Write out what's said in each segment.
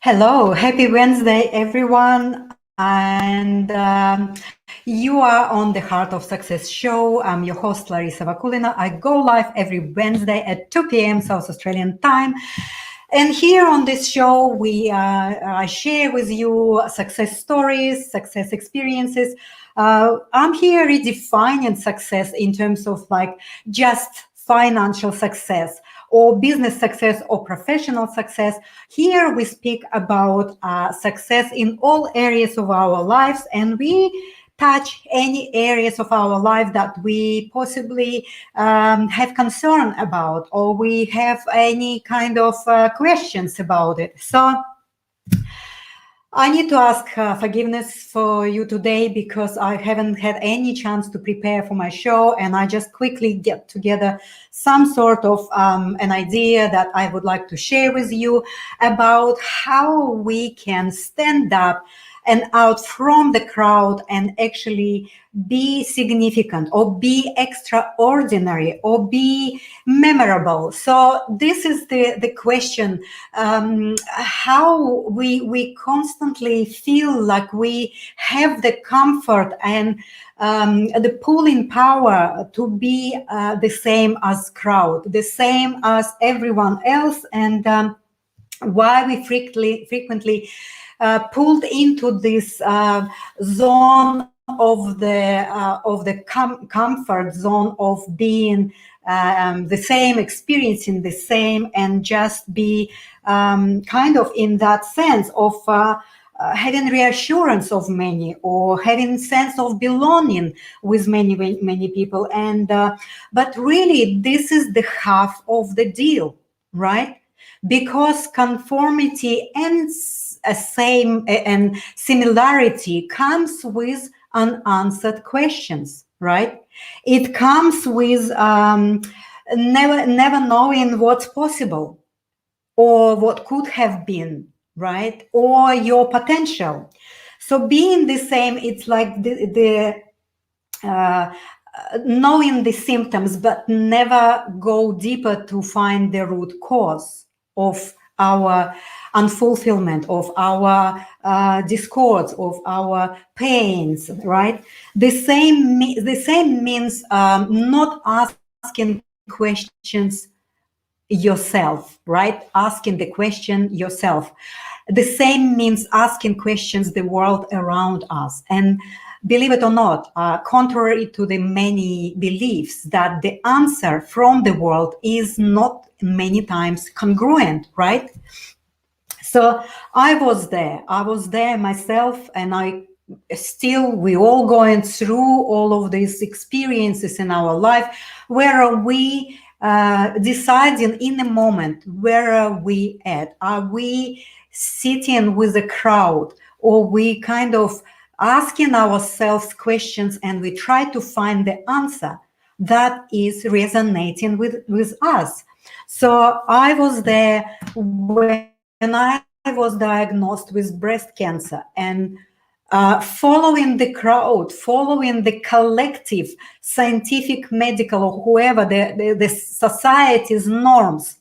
Hello, happy Wednesday, everyone. And you are on the Heart of Success show. I'm your host, Larissa Vakulina. I go live every Wednesday at 2 p.m. South Australian time. And here on this show, I share with you success stories, success experiences. I'm here redefining success in terms of like just financial success or business success or professional success. Here we speak about success in all areas of our lives, and we touch any areas of our life that we possibly have concern about, or we have any kind of questions about it. So I need to ask forgiveness for you today because I haven't had any chance to prepare for my show, and I just quickly get together some sort of an idea that I would like to share with you about how we can stand up and out from the crowd and actually be significant or be extraordinary or be memorable. So this is the question, how we constantly feel like we have the comfort and the pulling power to be the same as crowd, the same as everyone else, and why we frequently pulled into this zone of the comfort zone of being the same, experiencing the same, and just be kind of in that sense of having reassurance of many, or having sense of belonging with many people. And but really, this is the half of the deal, right? Because conformity and and similarity comes with unanswered questions, right? It comes with never knowing what's possible or what could have been, right? Or your potential. So being the same, it's like the knowing the symptoms, but never go deeper to find the root cause of our unfulfillment, of our discords, of our pains, right? The same means not asking questions yourself, right? Asking the question yourself. The same means asking questions the world around us. And believe it or not, contrary to the many beliefs, that the answer from the world is not many times congruent, right? So I was there myself, and we all going through all of these experiences in our life, where we deciding in a moment, where are we at? Are we sitting with a crowd, or we kind of asking ourselves questions and we try to find the answer that is resonating with us? So I was there when I was diagnosed with breast cancer, and following the crowd, following the collective scientific, medical, or whoever, the society's norms,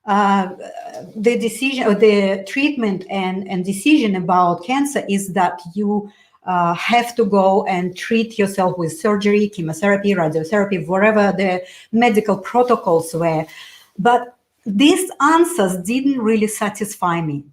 the decision or the treatment and decision about cancer is that you have to go and treat yourself with surgery, chemotherapy, radiotherapy, whatever the medical protocols were. But these answers didn't really satisfy me.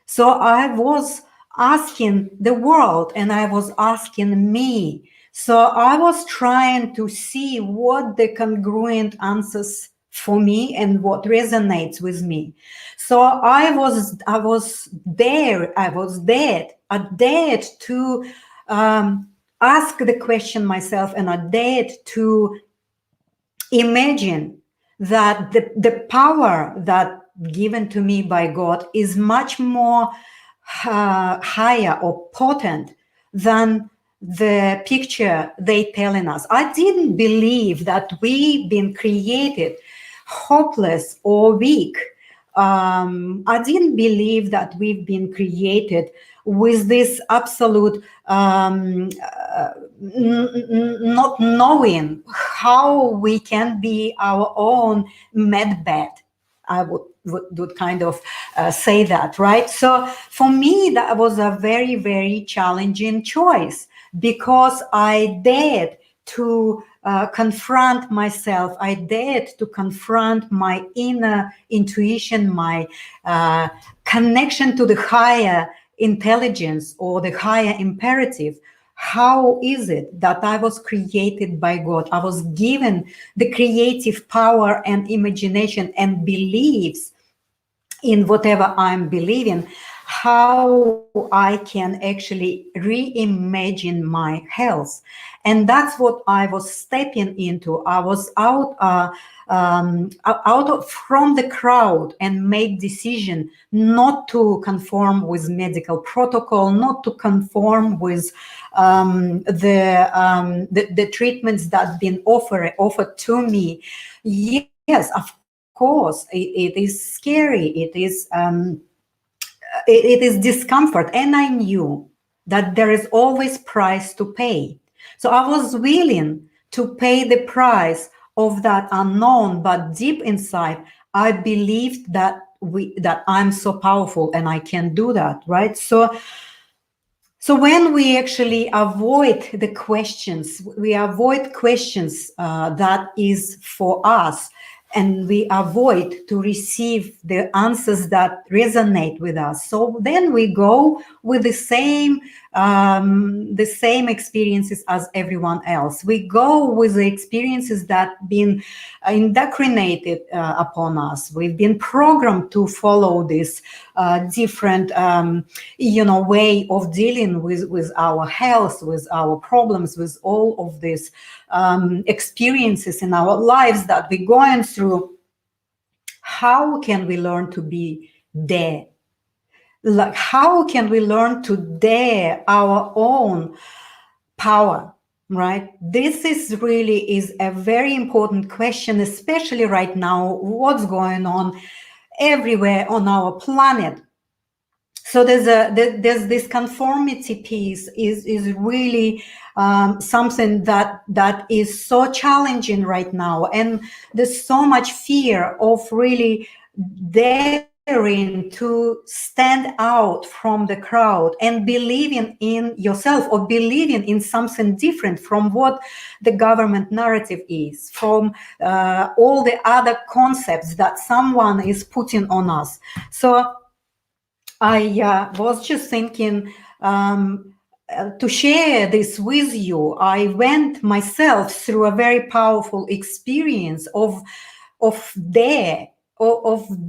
So I was asking the world, and I was asking me. So I was trying to see what the congruent answers for me and what resonates with me. So I was there. I dared to ask the question myself, and I dared to imagine that the power that given to me by God is much more higher or potent than the picture they telling us. I didn't believe that we've been created hopeless or weak. I didn't believe that we've been created with this absolute not knowing how we can be our own medbed, I would kind of say that, right? So for me, that was a very, very challenging choice, because I dared to confront myself. I dared to confront my inner intuition, my connection to the higher intelligence or the higher imperative. How is it that I was created by God? I was given the creative power and imagination and beliefs in whatever I'm believing, how I can actually reimagine my health. And that's what I was stepping into. I was from the crowd and make decision not to conform with medical protocol, not to conform with the treatments that been offered to me. Yes, of course, it is scary. It is discomfort, and I knew that there is always price to pay. So I was willing to pay the price of that unknown, but deep inside, I believed that I'm so powerful and I can do that, right? So when we actually avoid the questions, we avoid questions that is for us, and we avoid to receive the answers that resonate with us. So then we go with the same experiences as everyone else. We go with the experiences that been indoctrinated upon us. We've been programmed to follow this different, way of dealing with our health, with our problems, with all of these experiences in our lives that we're going through. How can we learn to be there? Like, how can we learn to dare our own power, right? This is a very important question, especially right now, what's going on everywhere on our planet. So there's this conformity piece is really something that is so challenging right now, and there's so much fear of really daring to stand out from the crowd and believing in yourself, or believing in something different from what the government narrative is, from all the other concepts that someone is putting on us. So I was just thinking to share this with you. I went myself through a very powerful experience of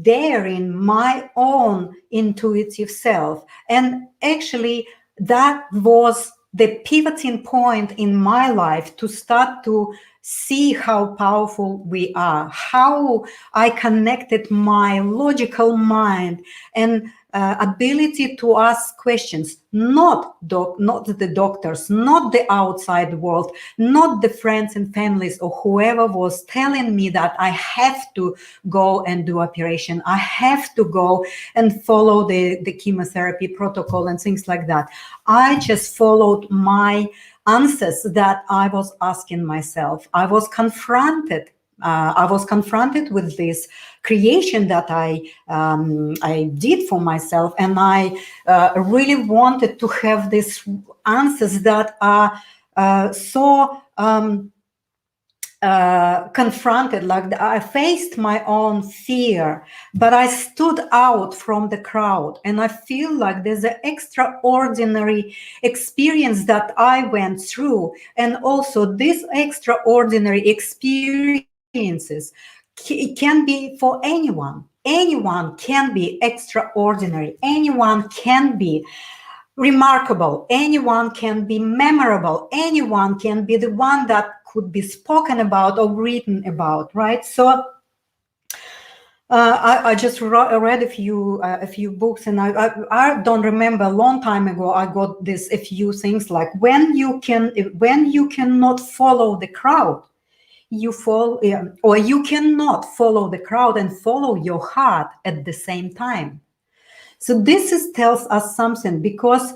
daring my own intuitive self. And actually, that was the pivoting point in my life to start to see how powerful we are, how I connected my logical mind and ability to ask questions, not the doctors, not the outside world, not the friends and families or whoever was telling me that I have to go and do operation, I have to go and follow the chemotherapy protocol and things like that. I just followed my answers that I was asking myself. I was confronted with this creation that I did for myself, and I really wanted to have these answers that are so confronted. Like, I faced my own fear, but I stood out from the crowd, and I feel like there's an extraordinary experience that I went through, and also this extraordinary experiences it can be for anyone. Anyone can be extraordinary. Anyone can be remarkable. Anyone can be memorable. Anyone can be the one that could be spoken about or written about, right? So I just read a few books, and I don't remember, a long time ago I got this a few things like, when you cannot follow the crowd, you fall, or you cannot follow the crowd and follow your heart at the same time. So this tells us something, because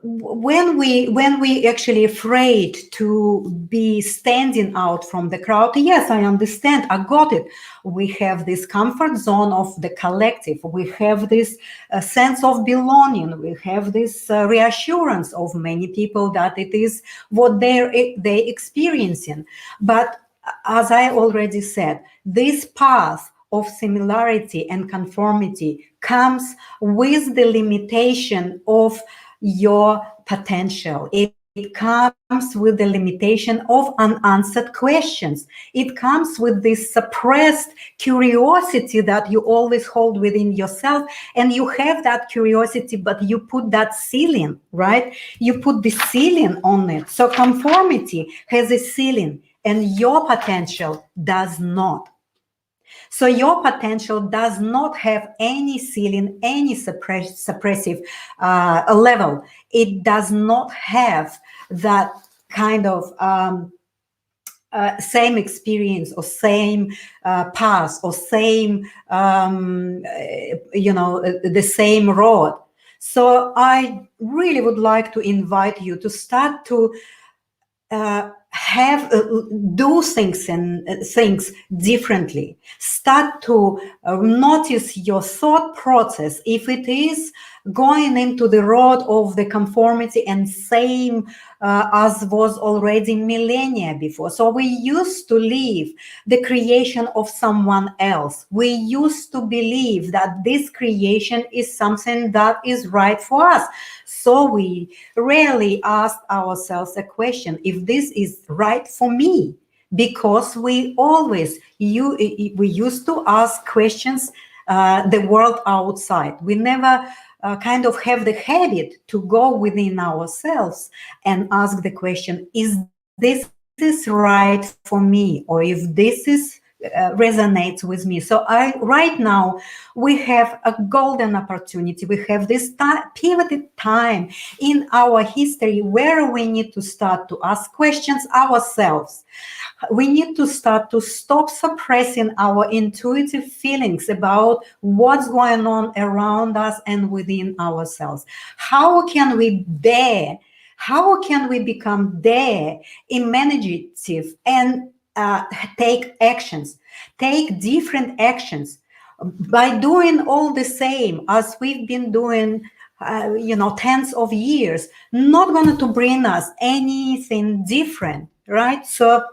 when we actually afraid to be standing out from the crowd, yes, I understand, I got it. We have this comfort zone of the collective, we have this sense of belonging, we have this reassurance of many people that it is what they experiencing. But as I already said, this path of similarity and conformity comes with the limitation of your potential. It comes with the limitation of unanswered questions. It comes with this suppressed curiosity that you always hold within yourself, and you have that curiosity, but you put that ceiling, right? You put the ceiling on it. So conformity has a ceiling and your potential does not. So your potential does not have any ceiling, any suppressive level. It does not have that kind of same experience or same path or same, the same road. So I really would like to invite you to start to do things and things differently. Start to notice your thought process. If it is going into the road of the conformity and same as was already millennia before. So we used to live the creation of someone else. We used to believe that this creation is something that is right for us. So we rarely asked ourselves a question, if this is right for me, because we used to ask questions the world outside. We never kind of have the habit to go within ourselves and ask the question, is this is right for me, or if this is resonates with me. So right now we have a golden opportunity. We have this pivoted time in our history where we need to start to ask questions ourselves. We need to start to stop suppressing our intuitive feelings about what's going on around us and within ourselves. How can we become imaginative and take different actions by doing all the same as we've been doing tens of years, not going to bring us anything different, right? So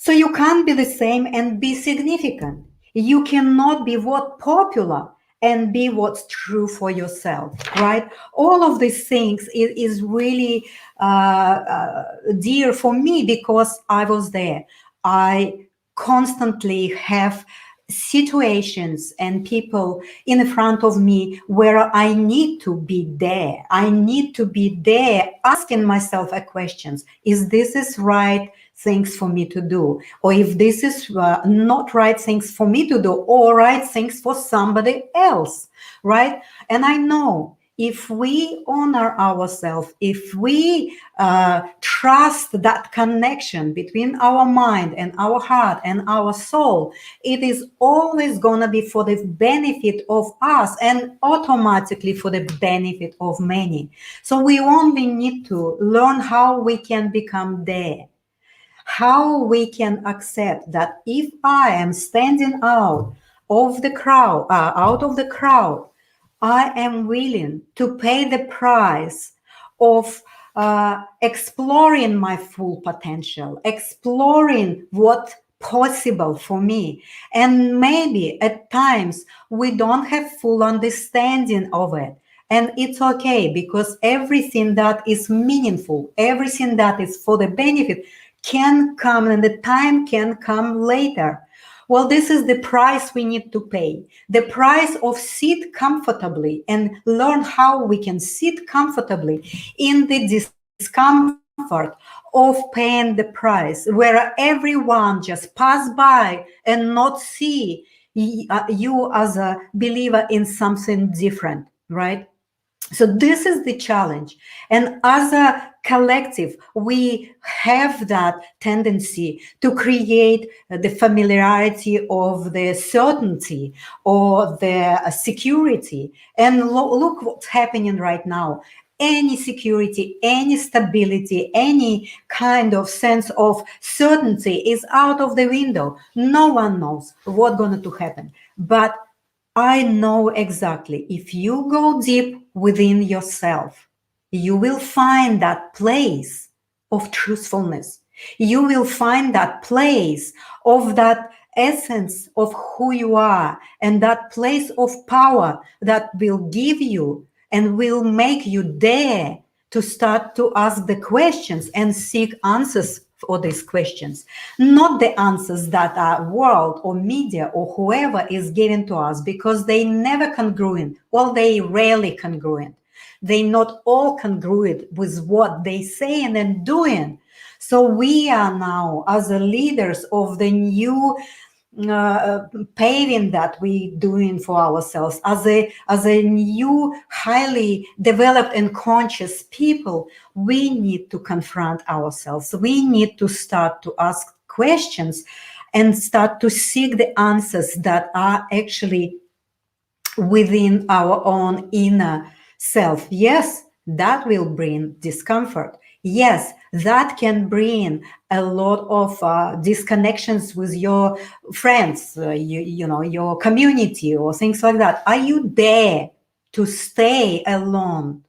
you can't be the same and be significant. You cannot be what popular and be what's true for yourself, right? All of these things is really dear for me because I was there. I constantly have situations and people in front of me where I need to be there. I need to be there asking myself a questions. Is this right things for me to do? Or if this is not right things for me to do, or right things for somebody else, right? And I know if we honor ourselves, if we trust that connection between our mind and our heart and our soul, it is always going to be for the benefit of us and automatically for the benefit of many. So we only need to learn how we can become there, how we can accept that if I am standing out of the crowd, I am willing to pay the price of exploring my full potential, exploring what's possible for me. And maybe at times we don't have full understanding of it. And it's okay, because everything that is meaningful, everything that is for the benefit can come, and the time can come later. Well, this is the price we need to pay. The price of sit comfortably and learn how we can sit comfortably in the discomfort of paying the price, where everyone just pass by and not see you as a believer in something different, right? So this is the challenge. And as a collective, we have that tendency to create the familiarity of the certainty or the security. And look what's happening right now. any security, any stability, any kind of sense of certainty is out of the window. No one knows what's going to happen. But I know exactly, if you go deep within yourself, you will find that place of truthfulness. You will find that place of that essence of who you are, and that place of power that will give you and will make you dare to start to ask the questions and seek answers for these questions, not the answers that our world or media or whoever is giving to us, because they never congruent. Well, they rarely congruent. They not all congruent with what they saying and doing. So we are now, as the leaders of the new paving that we doing for ourselves as a new highly developed and conscious people, we need to confront ourselves. We need to start to ask questions and start to seek the answers that are actually within our own inner self. Yes, that will bring discomfort. Yes, that can bring a lot of disconnections with your friends, you know, your community or things like that. Are you there to stay alone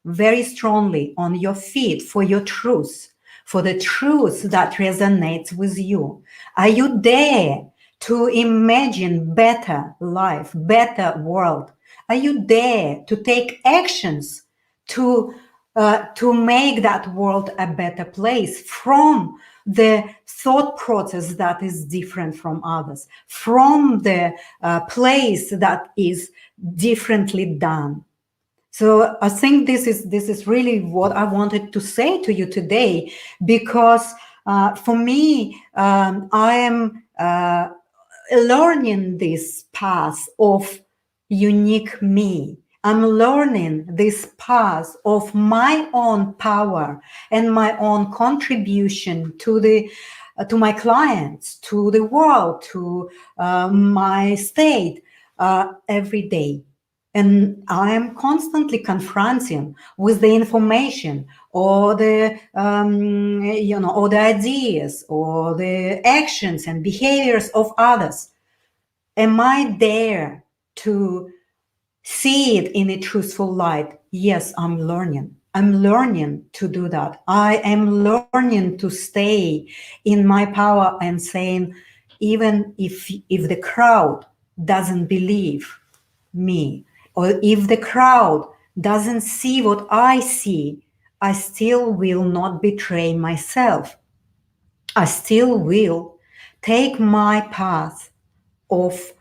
very strongly on your feet for your truth, for the truth that resonates with you? Are you there to imagine better life, better world? Are you there to take actions to make that world a better place from the thought process that is different from others, from the place that is differently done? So I think this is really what I wanted to say to you today, because for me, I am learning this path of unique me. I'm learning this path of my own power and my own contribution to the to my clients, to the world, to my state every day. And I am constantly confronting with the information or the you know, or the ideas or the actions and behaviors of others. Am I there to see it in a truthful light? Yes, I'm learning. I'm learning to do that. I am learning to stay in my power and saying, even if the crowd doesn't believe me, or if the crowd doesn't see what I see, I still will not betray myself. I still will take my path of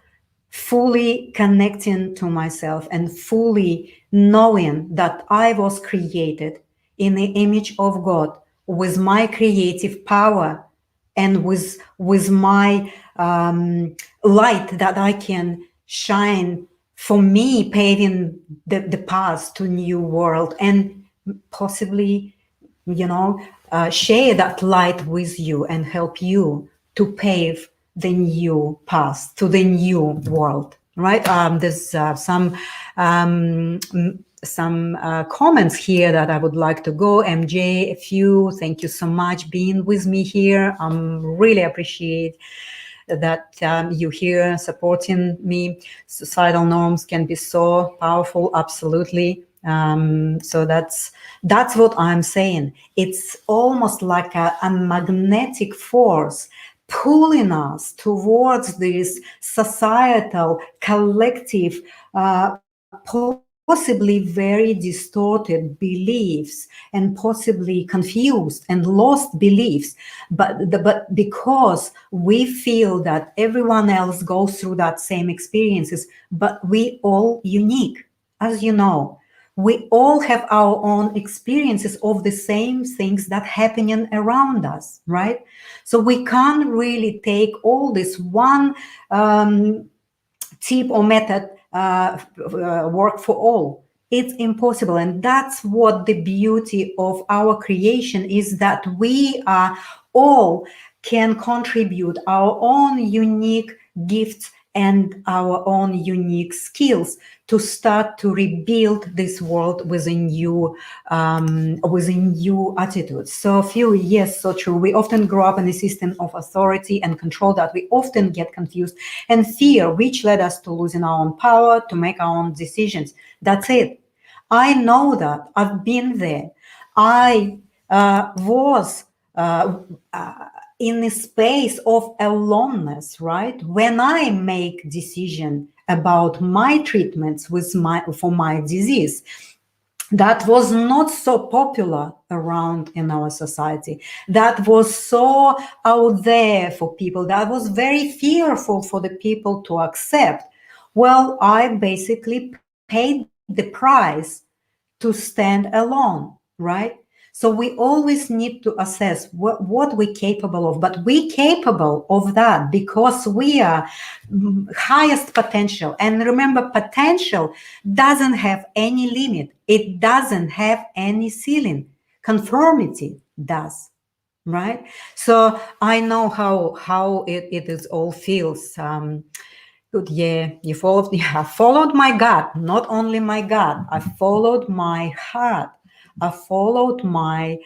fully connecting to myself and fully knowing that I was created in the image of God, with my creative power and with my light that I can shine, for me, paving the path to new world, and possibly, you know, share that light with you and help you to pave the new path to the new world, right? There's some comments here that I would like to go. MJ, a few, thank you so much being with me here. Really appreciate that you here supporting me. Societal norms can be so powerful, absolutely. So that's what I'm saying. It's almost like a magnetic force pulling us towards this societal, collective, possibly very distorted beliefs and possibly confused and lost beliefs, but because we feel that everyone else goes through that same experiences, but we all unique. As you know, we all have our own experiences of the same things that happening around us, right? So we can't really take all this one tip or method work for all. It's impossible. And that's what the beauty of our creation is, that we are all can contribute our own unique gifts and our own unique skills to start to rebuild this world with a new attitude. So Phil, yes, so true. We often grow up in a system of authority and control that we often get confused and fear, which led us to losing our own power to make our own decisions. That's it. I know that. I've been there. I was in a space of aloneness, right? When I make decision about my treatments for my disease, that was not so popular around in our society. That was so out there for people. That was very fearful for the people to accept. Well, I basically paid the price to stand alone, right? So we always need to assess what we're capable of, but we're capable of that because we are highest potential. And remember, potential doesn't have any limit. It doesn't have any ceiling. Conformity does, right? So I know how it is all feels. Good, yeah, you followed. Yeah, I followed my gut, not only my gut. I followed my heart. I followed my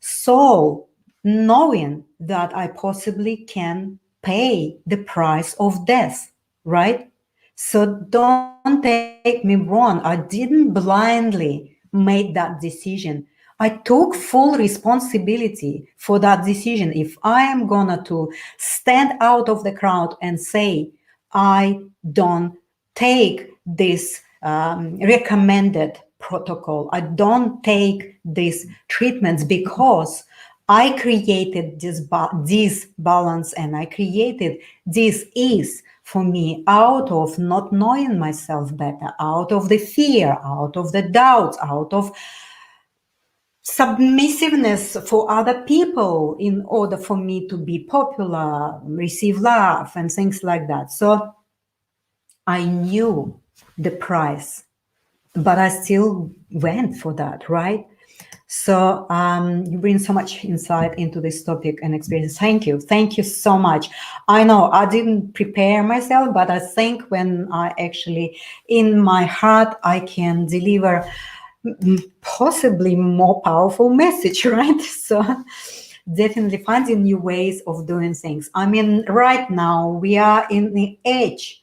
soul, knowing that I possibly can pay the price of death, right? So don't take me wrong. I didn't blindly make that decision. I took full responsibility for that decision. If I am gonna to stand out of the crowd and say, I don't take this recommended protocol. I don't take these treatments because I created this balance and I created this ease for me out of not knowing myself better, out of the fear, out of the doubts, out of submissiveness for other people in order for me to be popular, receive love, and things like that. So I knew the price, but I still went for that, right? So you bring so much insight into this topic and experience. Thank you. Thank you so much. I know I didn't prepare myself, but I think when I actually, in my heart, I can deliver possibly more powerful message, right? So definitely finding new ways of doing things. I mean, right now we are in the edge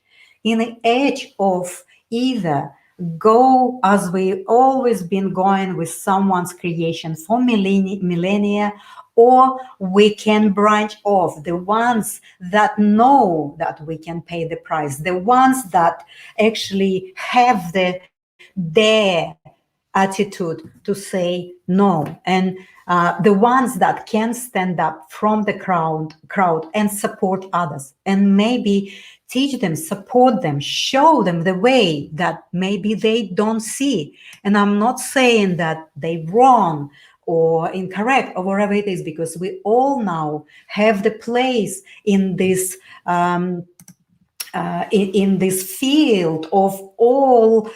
of either go as we always been going with someone's creation for millennia, or we can branch off, the ones that know that we can pay the price, the ones that actually have their attitude to say no, and the ones that can stand up from the crowd and support others, and maybe teach them, support them, show them the way that maybe they don't see. And I'm not saying that they're wrong or incorrect or whatever it is, because we all now have the place in this in this field of all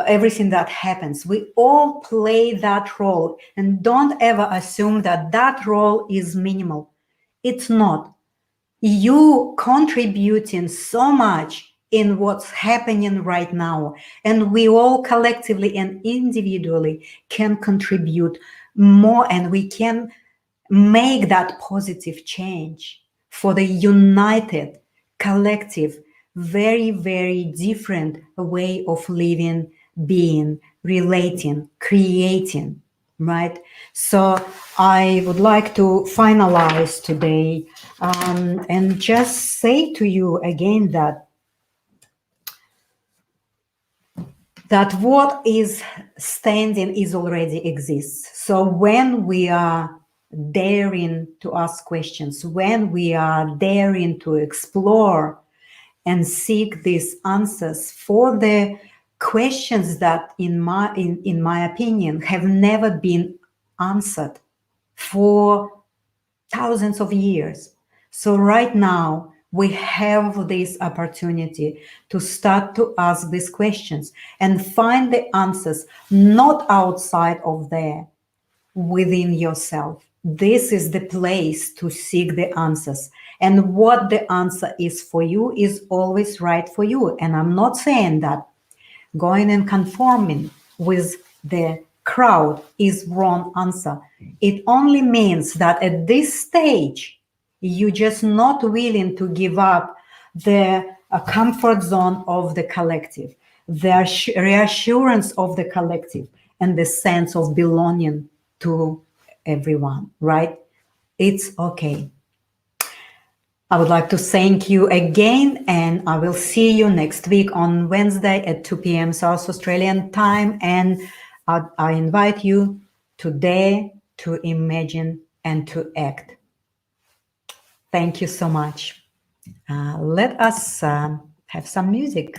everything that happens. We all play that role, and don't ever assume that that role is minimal. It's not. You contributing so much in what's happening right now, and we all collectively and individually can contribute more, and we can make that positive change for the united collective, very, very different way of living, being, relating, creating, right? So I would like to finalize today and just say to you again that what is standing is already exists. So when we are daring to ask questions, when we are daring to explore and seek these answers for the questions that in my opinion have never been answered for thousands of years. So right now we have this opportunity to start to ask these questions and find the answers not outside of there, within yourself. This is the place to seek the answers. And what the answer is for you is always right for you. And I'm not saying that going and conforming with the crowd is wrong answer. It only means that at this stage, you're just not willing to give up the comfort zone of the collective, the reassurance of the collective, and the sense of belonging to everyone, right? It's okay. I would like to thank you again, and I will see you next week on Wednesday at 2 p.m. South Australian time. And I invite you today to imagine and to act. Thank you so much. Let us have some music.